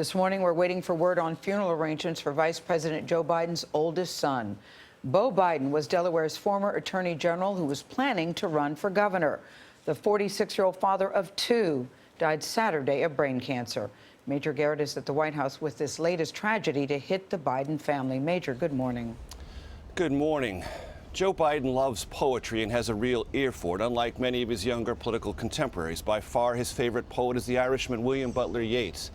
This morning, we're waiting for word on funeral arrangements for Vice President Joe Biden's oldest son. Beau Biden was Delaware's former attorney general who was planning to run for governor. The 46-year-old father of two died Saturday of brain cancer. Major Garrett is at the White House with this latest tragedy to hit the Biden family. Major, good morning. Good morning. Joe Biden loves poetry and has a real ear for it, unlike many of his younger political contemporaries. By far, his favorite poet is the Irishman William Butler Yeats.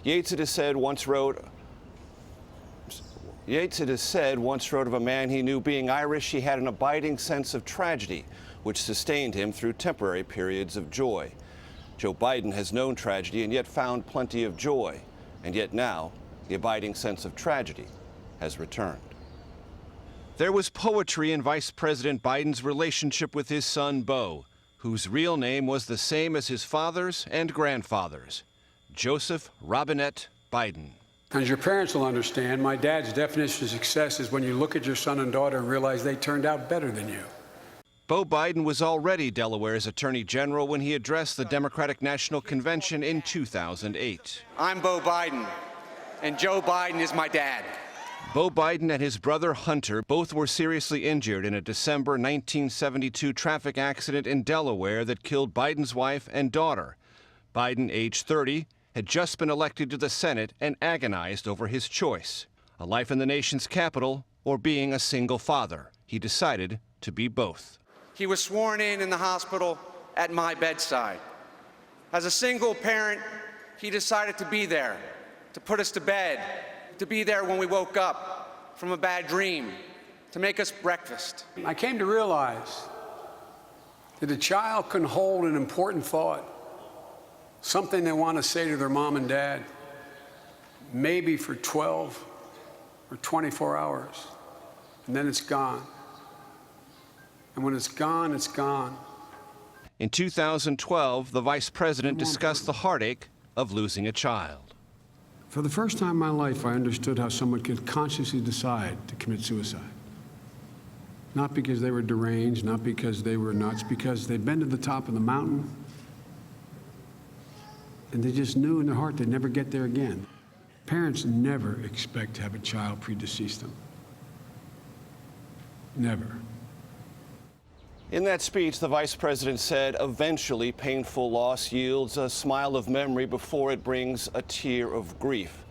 Yeats, it is said, once wrote of a man he knew being Irish, he had an abiding sense of tragedy, which sustained him through temporary periods of joy. Joe Biden has known tragedy and yet found plenty of joy. And yet now, the abiding sense of tragedy has returned. There was poetry in Vice President Biden's relationship with his son, Beau, whose real name was the same as his father's and grandfather's, Joseph Robinette Biden. As your parents will understand, my dad's definition of success is when you look at your son and daughter and realize they turned out better than you. Beau Biden was already Delaware's Attorney General when he addressed the Democratic National Convention in 2008. I'm Beau Biden, and Joe Biden is my dad. Beau Biden and his brother Hunter both were seriously injured in a December 1972 traffic accident in Delaware that killed Biden's wife and daughter. Biden, age 30, had just been elected to the Senate and agonized over his choice: a life in the nation's capital or being a single father. He decided to be both. He was sworn in the hospital at my bedside. As a single parent, he decided to be there, to put us to bed, to be there when we woke up from a bad dream, to make us breakfast. I came to realize that a child can hold an important thought, something they want to say to their mom and dad, maybe for 12 or 24 hours, and then it's gone. And when it's gone, it's gone. In 2012, the vice president discussed the heartache of losing a child. For the first time in my life, I understood how someone could consciously decide to commit suicide. Not because they were deranged, not because they were nuts, because they'd been to the top of the mountain, and they just knew in their heart they'd never get there again. Parents never expect to have a child predecease them. Never. In that speech, the vice president said, eventually painful loss yields a smile of memory before it brings a tear of grief.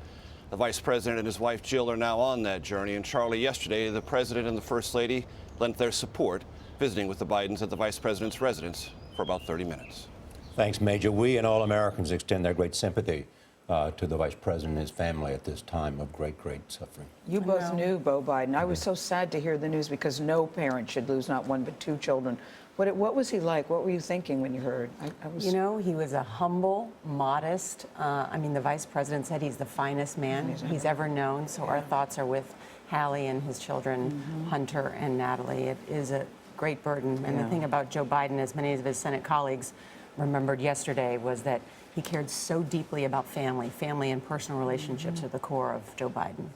The vice president and his wife Jill are now on that journey. And Charlie, yesterday, the president and the first lady lent their support, visiting with the Bidens at the vice president's residence for about 30 minutes. Thanks, Major. We and all Americans extend their great sympathy to the vice president and his family at this time of great, great suffering. You both knew Beau Biden. I was so sad to hear the news because no parent should lose not one but two children. What was he like? What were you thinking when you heard? You know, he was a humble, modest, I mean, the vice president said he's the finest man he's ever known. So our thoughts are with Hallie and his children, Hunter and Natalie. It is a great burden. And the thing about Joe Biden, as many of his Senate colleagues remembered yesterday, was that he cared so deeply about family. Family and personal relationships are the core of Joe Biden.